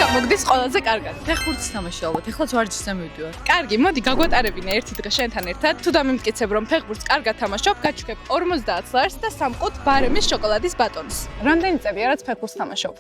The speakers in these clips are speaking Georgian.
გამოგდის ყველაზე კარგად? ფეხბურთს თამაში ალბათ, ეხლაც ვარჯიშზე მივდივარ. კარგი, მოდი გაგვატარებინა ერთი დღე შენთან ერთად. თუ დამიმტკიცებ, რომ ფეხბურთს კარგად თამაშობ, გაჩვქებ 50 ლარს და 3 ყუთ ბარემის შოკოლადის ბატონს. რამდენი წელია რაც ფეხბურთს თამაშობ?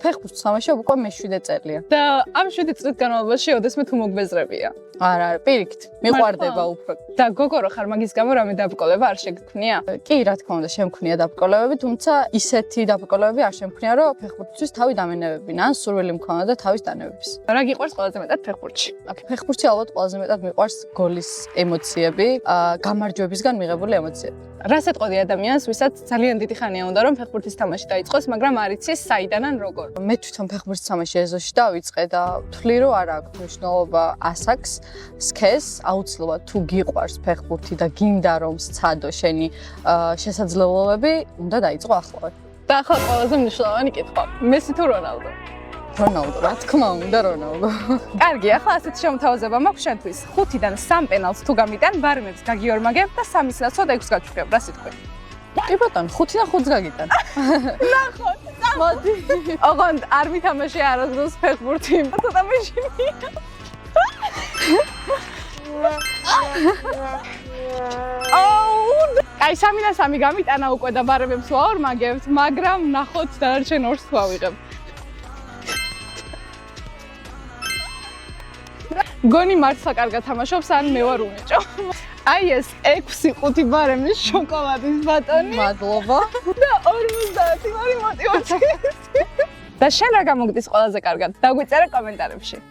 ფეხბურთს თამაშობ უკვე მე-7 წელია. და ამ 7 წლის განმავლობაში ოდესმე თუ მოგბეზრებია? არა, პირიქით, მიყვარდება უფრო. და გოგო რო ხარ, მაგის გამო რამე დაბრკოლება არ შეგქმნია? კი, რა თქმა უნდა, შემქმნია დაბრკოლებები, თუმცა ისეთი დაბრკოლებები არ შემქმნია, რომ ფეხბურთისთვის თავი დამენებებინა, ან სურვილი მქონდა და თავის დანებების. რა გიყვარს ყველაზე მეტად ფეხბურთში? ფეხბურთში ალბათ ყველაზე მეტად მიყვარს გოლის ემოციები, გამარჯვებისგან მიღებული ემოციები. რას ეტყოდი ადამიანს, ვისაც ძალიან დიდი ხანია უნდა რომ ფეხბურთის თამაში დაიწყოს, მაგრამ არ იცის საიდან ან როგორ? მე თვითონ ფეხბურთის თამაში ეზოში დავიწყე და ვთვლი, რომ არ აქვს მნიშვნელობა ასაკს, სქესს, აუცილებლად თუ გიყვარს ფეხბურთი და გინდა რომ სცადო შენი შესაძლებლობები, უნდა დაიწყო ახლავე. და ახლა ყველაზე მნიშვნელოვანი კითხვა. მესი თუ რონალდო? რონალდო, რა თქმა უნდა, რონალდო. კარგი, ახლა ასეთი შემოთავაზება მაქვს შენთვის. 5-დან 3 პენალს თუ გამიტან, ბარემებს გაგიორმაგებ და 3-ის ნაცვლად 6 გაჩვქებ. რა სიტყვი? კი ბატონო, 5-დან 5-ს გაგიტან. ნახოთ. მოდი. ოღონდ არ მითამაშე არასდროს ფეხბურთი. ცოტა მეშინია. აი 3-დან 3 გამიტანა უკვე და ბარემებს ვაორმაგებთ, მაგრამ ნახოთ დანარჩენ 2-ს თუ ავიღებ. გონი მართლა კარგად თამაშობს, ან მე ვარ უნიჭო. აი ეს 6-5 ბარემის შოკოლადის ბატონი. მადლობა. და 50 ლარი მოტივაცია. და შენ რა გამოგდის ყველაზე კარგად? დაგვიწერე კომენტარებში.